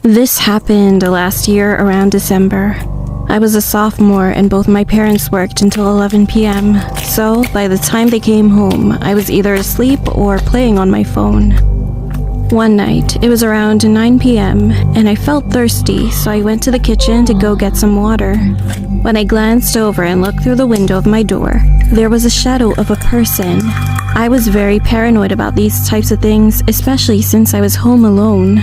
This happened last year around December. I was a sophomore and both my parents worked until 11 p.m. So by the time they came home, I was either asleep or playing on my phone. One night, it was around 9 p.m. and I felt thirsty, so I went to the kitchen to go get some water. When I glanced over and looked through the window of my door, there was a shadow of a person. I was very paranoid about these types of things, especially since I was home alone.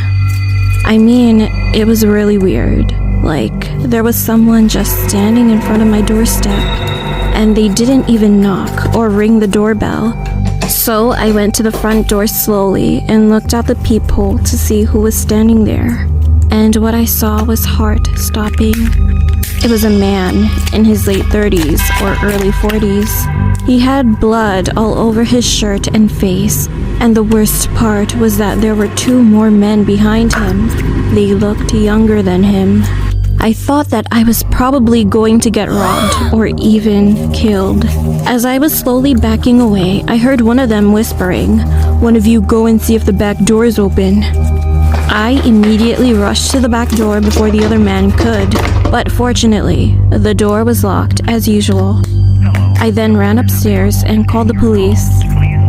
I mean, it was really weird. Like, there was someone just standing in front of my doorstep, and they didn't even knock or ring the doorbell. So I went to the front door slowly and looked out the peephole to see who was standing there. And what I saw was heart-stopping. It was a man in his late 30s or early 40s. He had blood all over his shirt and face, and the worst part was that there were two more men behind him. They looked younger than him. I thought that I was probably going to get robbed or even killed. As I was slowly backing away, I heard one of them whispering, "One of you go and see if the back door is open." I immediately rushed to the back door before the other man could, but fortunately, the door was locked as usual. I then ran upstairs and called the police.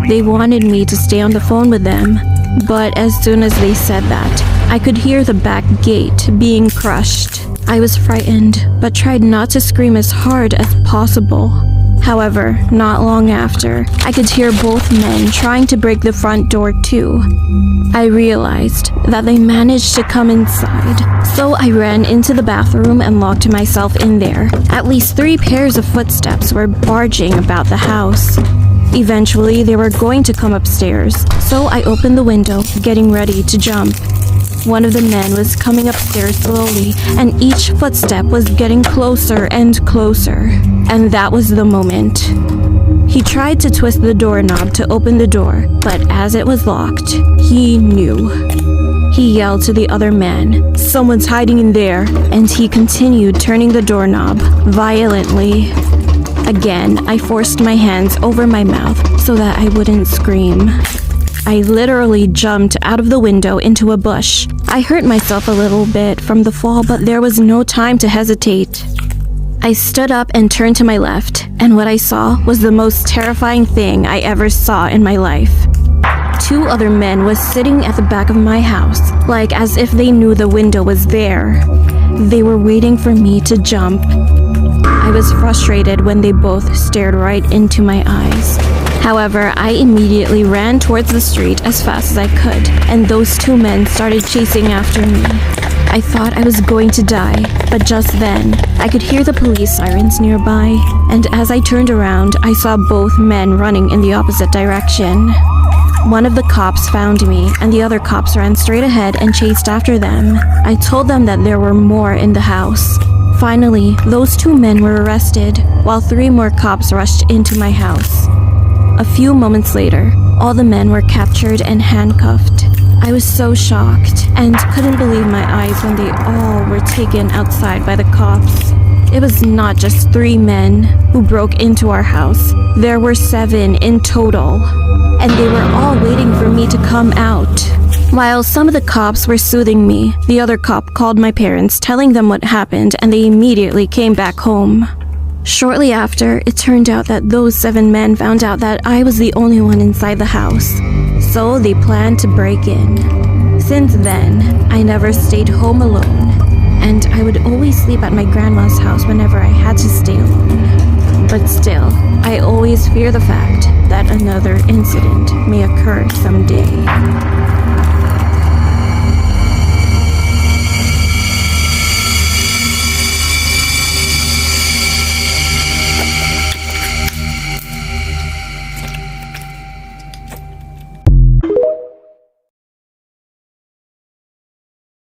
They wanted me to stay on the phone with them, but as soon as they said that, I could hear the back gate being crushed. I was frightened, but tried not to scream as hard as possible. However, not long after, I could hear both men trying to break the front door too. I realized that they managed to come inside, so I ran into the bathroom and locked myself in there. At least 3 pairs of footsteps were barging about the house. Eventually, they were going to come upstairs, so I opened the window, getting ready to jump. One of the men was coming upstairs slowly, and each footstep was getting closer and closer. And that was the moment. He tried to twist the doorknob to open the door, but as it was locked, he knew. He yelled to the other man, "Someone's hiding in there," and he continued turning the doorknob violently. Again, I forced my hands over my mouth so that I wouldn't scream. I literally jumped out of the window into a bush. I hurt myself a little bit from the fall, but there was no time to hesitate. I stood up and turned to my left, and what I saw was the most terrifying thing I ever saw in my life. 2 other men was sitting at the back of my house, like as if they knew the window was there. They were waiting for me to jump. I was frustrated when they both stared right into my eyes. However, I immediately ran towards the street as fast as I could, and those 2 men started chasing after me. I thought I was going to die, but just then, I could hear the police sirens nearby, and as I turned around, I saw both men running in the opposite direction. One of the cops found me, and the other cops ran straight ahead and chased after them. I told them that there were more in the house. Finally, those 2 men were arrested, while 3 more cops rushed into my house. A few moments later, all the men were captured and handcuffed. I was so shocked and couldn't believe my eyes when they all were taken outside by the cops. It was not just 3 men who broke into our house. There were 7 in total, and they were all waiting for me to come out. While some of the cops were soothing me, the other cop called my parents, telling them what happened, and they immediately came back home. Shortly after, it turned out that those 7 men found out that I was the only one inside the house, so they planned to break in. Since then, I never stayed home alone, and I would always sleep at my grandma's house whenever I had to stay alone. But still, I always fear the fact that another incident may occur someday.